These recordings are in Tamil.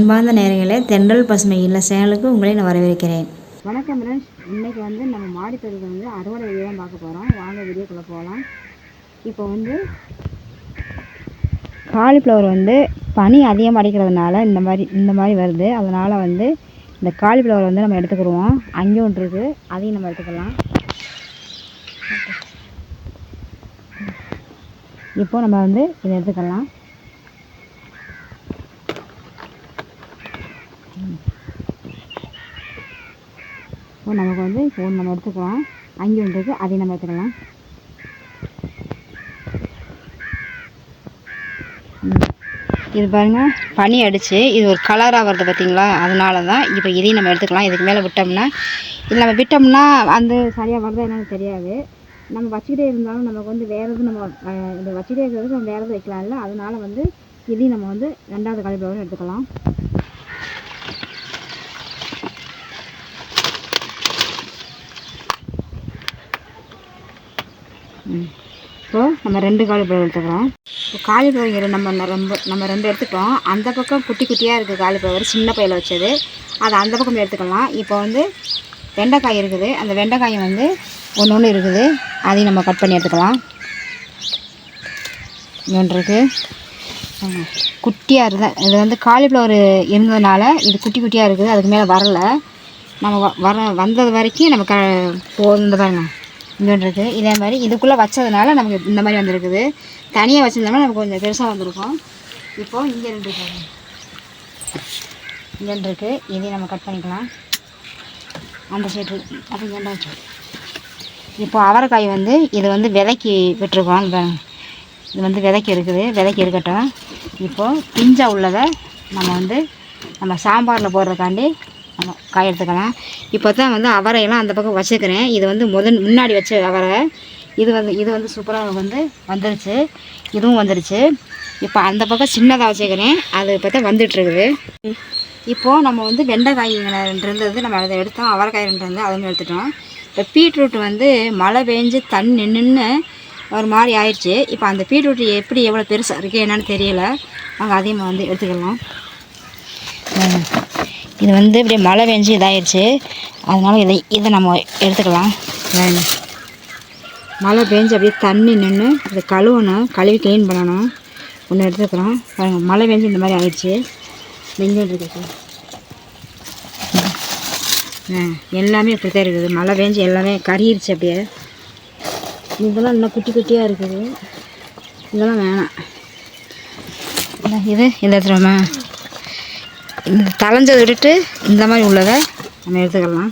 அன்பார்ந்த நேயர்களே, தென்றல் பசுமை இல்ல சேனலுக்கு உங்களை நான் வரவேற்கிறேன். வணக்கம் ஃப்ரெண்ட்ஸ். இன்றைக்கி நம்ம மாடித்தோட்டத்தில் அறுவடை வீடியோ தான் பார்க்க போகிறோம். வாங்க வீடியோக்குள்ளே போகலாம். இப்போ காலிஃப்ளவர் பனி அதிகமாக அடிக்கிறதுனால இந்த மாதிரி வருது. அதனால் இந்த காலிஃப்ளவர் நம்ம எடுத்துக்கிடுவோம். அங்கே ஒன்று இருக்குது, அதையும் நம்ம எடுத்துக்கலாம். இப்போ நம்ம இதை எடுத்துக்கலாம். நமக்கு இப்போ நம்ம எடுத்துக்கலாம். அங்கே ஒன்று இருக்குது, அதையும் நம்ம எடுத்துக்கலாம். இது பாருங்கள், பனி அடித்து இது ஒரு கலராக வருது பார்த்தீங்களா? அதனால தான் இப்போ இதையும் நம்ம எடுத்துக்கலாம். இதுக்கு மேலே விட்டோம்னா சரியாக வருதா என்னன்னு தெரியாது. நம்ம வச்சுக்கிட்டே இருந்தாலும் நமக்கு வேறு எதுவும் நம்ம இந்த வச்சுக்கிட்டே இருக்கிறதுக்கு நம்ம வேறு எதுவும் வைக்கலாம்ல. அதனால் இதையும் நம்ம ரெண்டாவது காலிஃப்ளவரும் எடுத்துக்கலாம். இப்போது நம்ம ரெண்டு காலிஃப்ளவர் எடுத்துக்கிறோம். இப்போ காலிஃப்ளவர் நம்ம ரெண்டு எடுத்துக்கிறோம். அந்த பக்கம் குட்டி குட்டியாக இருக்குது காலிஃப்ளவர், சின்ன பையில் வச்சது. அதை அந்த பக்கம் எடுத்துக்கலாம். இப்போ வெண்டைக்காய் இருக்குது. அந்த வெண்டைக்காய் ஒன்று இருக்குது, அதையும் நம்ம கட் பண்ணி எடுத்துக்கலாம். ஒன்று இருக்குது, குட்டியாக இருக்குது. இது காலிஃப்ளவர் இருந்ததுனால இது குட்டி குட்டியாக இருக்குது, அதுக்கு மேலே வரலை. நம்ம வந்தது வரைக்கும் நம்ம போதும். பாருங்க, இங்கே இருக்குது. இதே மாதிரி இதுக்குள்ளே வச்சதுனால நமக்கு இந்த மாதிரி வந்துருக்குது. தனியாக வச்சுருந்தோம்னா நமக்கு கொஞ்சம் பெருசாக வந்திருக்கும். இப்போது இங்கே ரெண்டு இருக்குது, இதையும் நம்ம கட் பண்ணிக்கலாம். அந்த சைடு அப்படி ரெண்டா வச்சு. இப்போ அவரைக்காய் இது விதைக்கி விட்டுருக்கோம். இது விதைக்கி இருக்குது, விதைக்கி இருக்கட்டும். இப்போது பிஞ்சாக உள்ளதை நம்ம சாம்பாரில் போடுறதுக்காண்டி நம்ம காய் எடுத்துக்கலாம். இப்போ தான் அவரையெல்லாம் அந்த பக்கம் வச்சுக்கிறேன். இது முன்னாடி வச்ச அவரை. இது சூப்பராக வந்துருச்சு. இதுவும் வந்துருச்சு. இப்போ அந்த பக்கம் சின்னதாக வச்சுக்கிறேன், அது இப்போ தான் வந்துட்டுருக்குது. இப்போது நம்ம வெண்டைக்காய் இருந்தது, நம்ம அதை எடுத்தோம். அவரைக்காய் இருந்தது, அதுவும் எடுத்துட்டோம். இப்போ பீட்ரூட் மழை பெஞ்சு தண்ணி நின்று ஒரு மாதிரி ஆயிடுச்சு. இப்போ அந்த பீட்ரூட் எப்படி எவ்வளோ பெருசாக இருக்குது என்னன்னு தெரியல. நாங்கள் அதையும் எடுத்துக்கலாம். இது இப்படியே மழை பெஞ்சு இதாகிடுச்சு, அதனால் இதை நம்ம எடுத்துக்கலாம். மழை பெஞ்சு அப்படியே தண்ணி நின்று இதை கழுவி க்ளீன் பண்ணணும். ஒன்று எடுத்துக்கிறோம். மழை பெஞ்சு இந்த மாதிரி ஆகிடுச்சு. இங்கே இருக்குது, எல்லாமே இப்படி தான் இருக்குது. மழை பெஞ்சு எல்லாமே கறிடுச்சு அப்படியே. இதெல்லாம் இன்னும் குட்டி குட்டியாக இருக்குது. இதெல்லாம் வேணாம். இதை எடுத்துருவோமா? இந்த தளைஞ்சதை விட்டுட்டு இந்த மாதிரி உள்ளதை நம்ம எடுத்துக்கலாம்.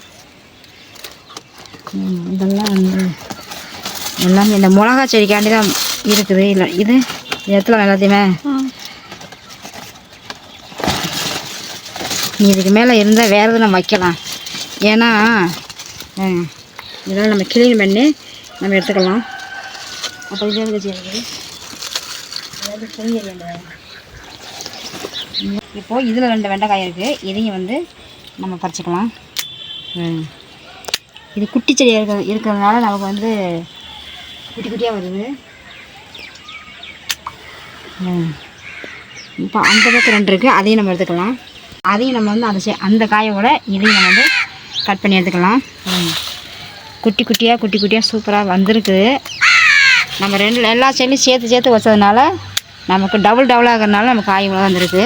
இதெல்லாம் எல்லாமே இந்த மிளகா செடிக்காண்டி தான் இருக்குது. இல்லை இது எடுத்துலாம் எல்லாத்தையுமே. இதுக்கு மேலே இருந்தால் வேறு எதுவும் நம்ம வைக்கலாம். ஏன்னா இதெல்லாம் நம்ம க்ளீன் பண்ணி நம்ம எடுத்துக்கலாம். அப்போ இது இருக்குது. இப்போது இதில் ரெண்டு வெண்டைக்காய் இருக்குது, இதையும் நம்ம பறிச்சிக்கலாம். இது குட்டி செடியாக இருக்கிறதுனால நமக்கு குட்டி குட்டியாக வருது. இப்போ அந்த பக்கம் ரெண்டு இருக்குது, அதையும் நம்ம எடுத்துக்கலாம். அதையும் நம்ம அந்த காயோட இதையும் நம்ம கட் பண்ணி எடுத்துக்கலாம். குட்டி குட்டியாக சூப்பராக வந்திருக்குது. நம்ம எல்லா செடியும் சேர்த்து வச்சதுனால நமக்கு டபுள் ஆகிறதுனால நமக்கு காய் இவ்வளோ வந்திருக்கு.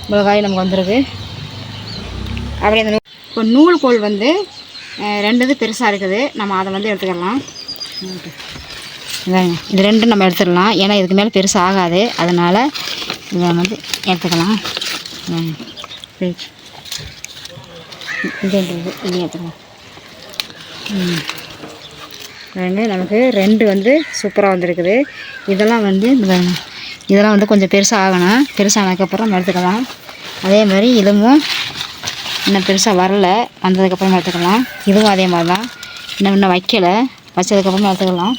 இவ்வளோ காய் நமக்கு வந்திருக்கு. அப்படி அந்த இப்போ நூல்கோல் ரெண்டு பெருசாக இருக்குது, நம்ம அதை எடுத்துக்கலாம். இது ரெண்டும் நம்ம எடுத்துடலாம், ஏன்னா இதுக்கு மேலே பெருசாக ஆகாது. அதனால் இதை எடுத்துக்கலாம். இது எடுத்துக்கலாம். நமக்கு ரெண்டு சூப்பராக வந்திருக்குது. இதெல்லாம் இதெல்லாம் கொஞ்சம் பெருசாக ஆகணும். பெருசானதுக்கப்புறம் நம்ம எடுத்துக்கலாம். அதே மாதிரி இதுவும் இன்னும் பெருசாக வரல, வந்ததுக்கப்புறம் எடுத்துக்கலாம். இதுவும் அதே மாதிரி தான், இன்னும் வைக்கலை, வச்சதுக்கப்புறமா எடுத்துக்கலாம்.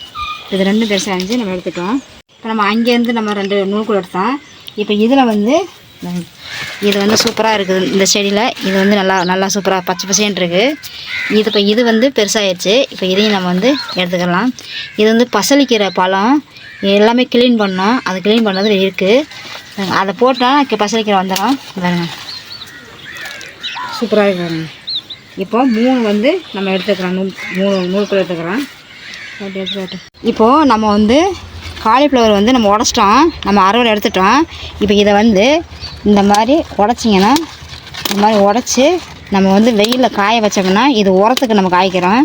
இது ரெண்டும் பெருசாக இருந்துச்சு, நம்ம எடுத்துட்டோம். இப்போ நம்ம அங்கேருந்து நம்ம ரெண்டு நூல்கூட எடுத்தோம். இப்போ இதில் இது சூப்பராக இருக்குது. இந்த செடியில் இது நல்லா சூப்பராக பச்சை பசேன்னு இருக்குது. இப்போ இது பெருசாகிடுச்சு. இப்போ இதையும் நம்ம எடுத்துக்கலாம். இது பசலிக்கிற பழம். எல்லாமே க்ளீன் பண்ணோம். அது க்ளீன் பண்ணது இருக்குது. அதை போட்டால் பசலிக்கிற வந்துடும் பாருங்க. சூப்பராக இருக்கு பாருங்க. இப்போ 3 வந்து நம்ம எடுத்துக்கிறோம். 3 நூல்கள் எடுத்துக்கிறோம். இப்போது நம்ம வந்து காலிஃப்ளவர் வந்து நம்ம உடச்சிட்டோம். நம்ம அறுவடை எடுத்துட்டோம். இப்போ இதை வந்து இந்த மாதிரி உடச்சிங்கன்னா, இந்த மாதிரி உடச்சி நம்ம வந்து வெயிலில் காய வச்சோம்னா இது உரத்துக்கு நம்ம காய்க்கிறோம்.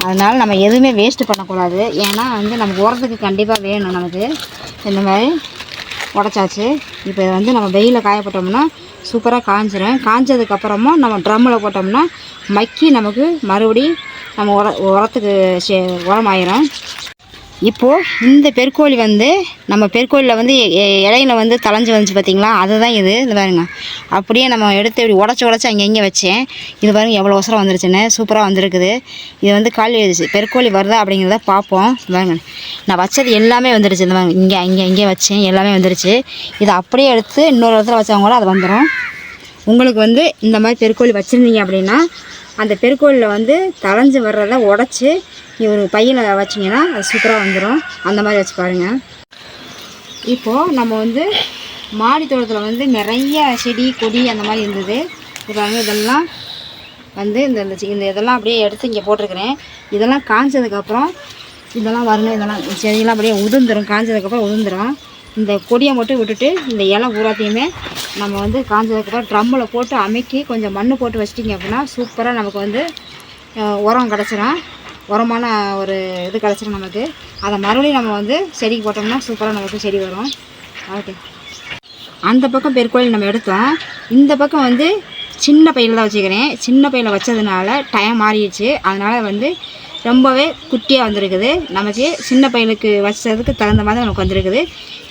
அதனால் நம்ம எதுவுமே வேஸ்ட்டு பண்ணக்கூடாது. ஏன்னா வந்து நமக்கு உரத்துக்கு கண்டிப்பாக வேணும். நமக்கு இந்த மாதிரி உடச்சாச்சு. இப்போ இதை வந்து நம்ம வெயிலில் காயப்பட்டோம்னா சூப்பராக காஞ்சிரும். காஞ்சதுக்கப்புறமா நம்ம ட்ரம்மில் போட்டோம்னா மக்கி நமக்கு மறுபடி நம்ம உரத்துக்கு உரமாயிரும். இப்போது இந்த பெருக்கோழி வந்து நம்ம பெருக்கோழியில் வந்து இலையில வந்து தளைஞ்சு வந்துச்சு பார்த்திங்களா, அதுதான் இது. இது பாருங்க, அப்படியே நம்ம எடுத்து இப்படி உடச்சி அங்கே வச்சேன். இது பாருங்க எவ்வளோ அவசரம் வந்துருச்சுன்னு, சூப்பராக வந்திருக்குது. இது வந்து பெருக்கோழி வருதா அப்படிங்கிறத பார்ப்போம். பாருங்க, நான் வச்சது எல்லாமே வந்துருச்சு. இந்த பாருங்க, இங்கே வச்சேன், எல்லாமே வந்துருச்சு. இதை அப்படியே எடுத்து இன்னொரு இடத்துல வச்சவங்க கூட அது வந்துடும். உங்களுக்கு வந்து இந்த மாதிரி பெருக்கோழி வச்சுருந்தீங்க அப்படின்னா அந்த பெருக்கோழியில் வந்து தளைஞ்சு வர்றதை உடச்சி ஒரு பையில் வச்சிங்கன்னா அது சூப்பராக வந்துடும். அந்த மாதிரி வச்சு பாருங்கள். இப்போது நம்ம வந்து மாடி தோட்டத்தில் வந்து நிறைய செடி கொடி அந்த மாதிரி இருந்தது. இப்போ பாருங்கள், இதெல்லாம் வந்து இந்த இதெல்லாம் அப்படியே எடுத்து இங்கே போட்டிருக்கிறேன். இதெல்லாம் காஞ்சதுக்கப்புறம் இதெல்லாம் வரணும். இதெல்லாம் செடியெல்லாம் அப்படியே உதிர்ந்துடும். காஞ்சதுக்கப்புறம் உதிர்ந்துடும். இந்த கொடியை மட்டும் விட்டுட்டு இந்த இலை பூராத்தையுமே நம்ம வந்து காஞ்சதுக்கப்புறம் ட்ரம்மில் போட்டு அமைக்கி கொஞ்சம் மண் போட்டு வச்சிட்டிங்க அப்படின்னா சூப்பராக நமக்கு வந்து உரம் கிடச்சிரும். உரமான ஒரு இது கிடச்சிரும் நமக்கு. அதை மறுபடியும் நம்ம வந்து செடிக்கு போட்டோம்னா சூப்பராக நமக்கு செடி வரும். ஓகே, அந்த பக்கம் பெருக்கோழி நம்ம எடுத்தோம். இந்த பக்கம் வந்து சின்ன பையில் தான் வச்சுக்கிறேன். சின்ன பையில் வச்சதுனால டைம் மாறிடுச்சு. அதனால் வந்து ரொம்பவே குட்டியாக வந்திருக்குது. நமக்கு சின்ன பையலுக்கு வச்சதுக்கு தகுந்த மாதிரி நமக்கு வந்திருக்குது.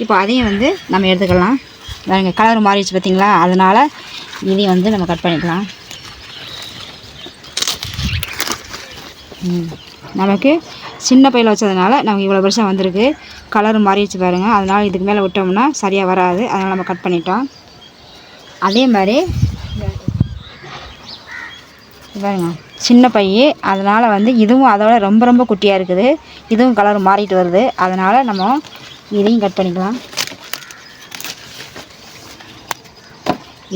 இப்போ அதையும் வந்து நம்ம எடுத்துக்கலாம். பாருங்க, கலர் மாறிடுச்சு பார்த்திங்களா. அதனால் இதையும் வந்து நம்ம கட் பண்ணிக்கலாம். நமக்கு சின்ன பையில் வச்சதுனால நமக்கு இவ்வளோ பெருசாக வந்திருக்கு. கலர் மாறிடுச்சு பாருங்கள். அதனால் இதுக்கு மேலே விட்டோம்னா சரியாக வராது. அதனால் நம்ம கட் பண்ணிட்டோம். அதே மாதிரி பாருங்க, சின்ன பை, அதனால் வந்து இதுவும் அதோட ரொம்ப ரொம்ப குட்டியாக இருக்குது. இதுவும் கலர் மாறிட்டு வருது. அதனால் நம்ம இதையும் கட் பண்ணிக்கலாம்.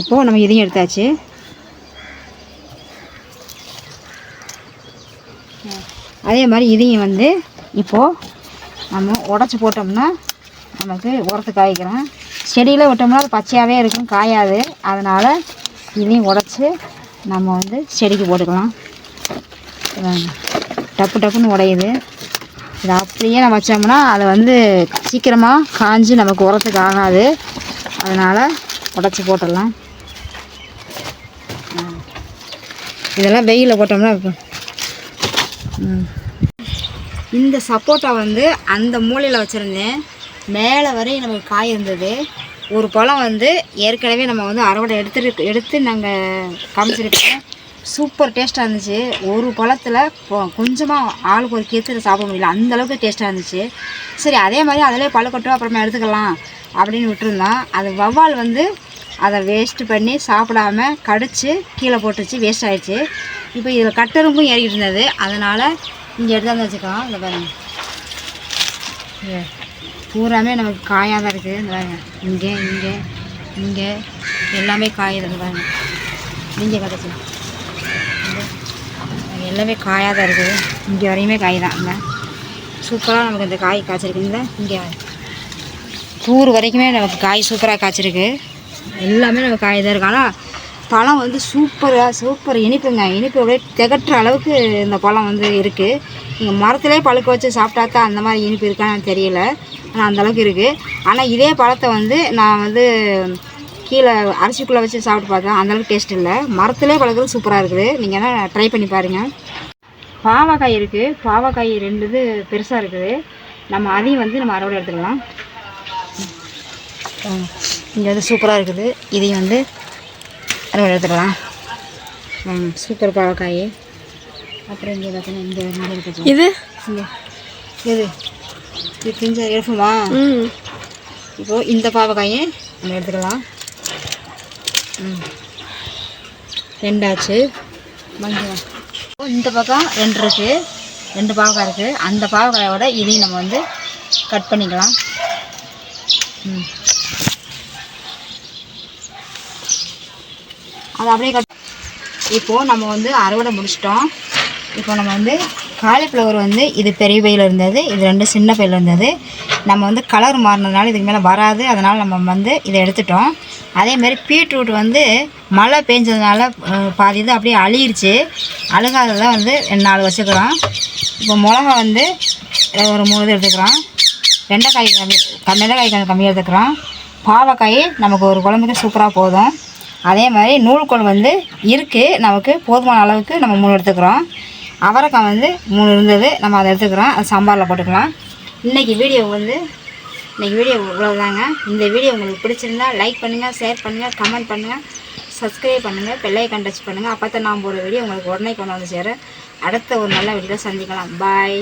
இப்போது நம்ம இதையும் எடுத்தாச்சு. அதே மாதிரி இதையும் வந்து இப்போது நம்ம உடச்சி போட்டோம்னா நமக்கு உரத்துக்கு காய்க்கிறோம். செடியில் விட்டோம்னா அது பச்சையாகவே இருக்கும், காயாது. அதனால் இதையும் உடச்சி நம்ம வந்து செடிக்கு போட்டுக்கலாம். டப்பு டப்புன்னு உடையுது. இதை அப்படியே நம்ம வச்சோம்னா அதை வந்து சீக்கிரமாக காஞ்சி நமக்கு உரத்துக்கு ஆகாது. அதனால் உடச்சி போட்டுடலாம். இதெல்லாம் வெயிலில் போட்டோம்னா இந்த சப்போட்டா வந்து அந்த மூலையில் வச்சுருந்தேன். மேலே வரையும் நமக்கு காய் இருந்தது. ஒரு பழம் வந்து ஏற்கனவே நம்ம வந்து அறுவடை எடுத்து நாங்கள் காமிச்சிருக்கோம். சூப்பர் டேஸ்ட்டாக இருந்துச்சு. ஒரு பழத்தில் கொஞ்சமாக ஆளுக்கு ஒரு கேத்து சாப்பிட முடியல, அந்தளவுக்கு டேஸ்ட்டாக இருந்துச்சு. சரி, அதே மாதிரி அதிலே பழுக்கட்டும், அப்புறமா எடுத்துக்கலாம் அப்படின்னு விட்டுருந்தோம். அது வவ்வால் வந்து அதை வேஸ்ட்டு பண்ணி சாப்பிடாம கடிச்சு கீழே போட்டுச்சு, வேஸ்ட் ஆகிடுச்சு. இப்போ இதில் கட்டெரும்பும் ஏறிக்கிட்டு இருந்தது. அதனால் இங்கே எடுத்தாந்து வச்சுக்கலாம். இந்த பாருங்க, பூராமே நமக்கு காயாக தான் இருக்குது. இந்த பாருங்க, இங்கே இங்கே இங்கே எல்லாமே காய் இருக்குது பாருங்க. இங்கே கிடச்சி எல்லாமே காயாக தான் இருக்குது. இங்கே வரையுமே காய் தான். இந்த சூப்பராக நமக்கு இந்த காய் காய்ச்சிருக்குங்களா. இங்கே தூர் வரைக்குமே நமக்கு காய் சூப்பராக காய்ச்சிருக்கு. எல்லாமே நமக்கு காய் தான் இருக்குது. ஆனால் பழம் வந்து சூப்பர் இனிப்புங்க. இனிப்பு அப்படியே திகட்டுற அளவுக்கு இந்த பழம் வந்து இருக்குது. நீங்கள் மரத்துலேயே பழுக்க வச்சு சாப்பிட்டா தான் அந்த மாதிரி இனிப்பு இருக்கான்னு தெரியல. ஆனால் அந்தளவுக்கு இருக்குது. ஆனால் இதே பழத்தை வந்து நான் வந்து கீழே அரிசிக்குள்ளே வச்சு சாப்பிட்டு பார்த்தேன். அந்தளவுக்கு டேஸ்ட் இல்லை. மரத்துலேயே பழுக்கிறது சூப்பராக இருக்குது. நீங்கள் வேணால் ட்ரை பண்ணி பாருங்கள். பாவக்காய் இருக்குது. பாவக்காய் 2 இது பெருசாக இருக்குது. நம்ம அதையும் வந்து நம்ம அறுவடை எடுத்துக்கலாம். இங்கே வந்து சூப்பராக இருக்குது. இதையும் வந்து அறுவடை எடுத்துக்கலாம். சூப்பர் பாவக்காய். அப்புறம் இங்கே பார்த்தீங்கன்னா இங்கே நிறைய இருக்குது. இது இங்கே இது பிஞ்ச எடுப்புமா. இப்போது இந்த பாவக்காயை நம்ம எடுத்துக்கலாம். 2 ஆச்சு. மஞ்சள் இந்த பக்கம் 2 இருக்குது. 2 பாவக்காய் இருக்குது. அந்த பாவக்காயோட இதையும் நம்ம வந்து கட் பண்ணிக்கலாம். அது அப்படியே இப்போது நம்ம வந்து அறுவடை முடிச்சிட்டோம். இப்போ நம்ம வந்து காலிஃப்ளவர் வந்து இது பெரிய பையில் இருந்தது, இது 2 சின்ன பையில் இருந்தது. நம்ம வந்து கலர் மாறினதுனால இதுக்கு மேலே வராது, அதனால் நம்ம வந்து இதை எடுத்துட்டோம். அதேமாதிரி பீட்ரூட் வந்து மழை பெஞ்சதுனால பாதி இது அப்படியே அழியிருச்சு. அழுகாததான் வந்து 4 வச்சுக்கிறோம். இப்போ மிளகா வந்து ஒரு 3 இது எடுத்துக்கிறோம். வெண்டைக்காய் மிளகாய் கொஞ்சம் கம்மியாக எடுத்துக்கிறோம். பாவக்காய் நமக்கு ஒரு குழம்புக்கு சூப்பராக போதும். அதே மாதிரி நூல்கோல் வந்து இருக்குது, நமக்கு போதுமான அளவுக்கு நம்ம 3 எடுத்துக்கிறோம். அவரைக்காய் வந்து 3 இருந்தது, நம்ம அதை எடுத்துக்கிறோம். அது சாம்பாரில் போட்டுக்கலாம். இன்றைக்கி வீடியோ இவ்வளோதாங்க. இந்த வீடியோ உங்களுக்கு பிடிச்சிருந்தா லைக் பண்ணுங்கள், ஷேர் பண்ணுங்கள், கமெண்ட் பண்ணுங்கள், சப்ஸ்கிரைப் பண்ணுங்கள், பெல் ஐகான் டச் பண்ணுங்கள். அப்போ தான் நான் போகிற வீடியோ உங்களுக்கு உடனே கொண்டு வந்து சேர. அடுத்த ஒரு நல்ல வீடியோவில் சந்திக்கலாம். பாய்.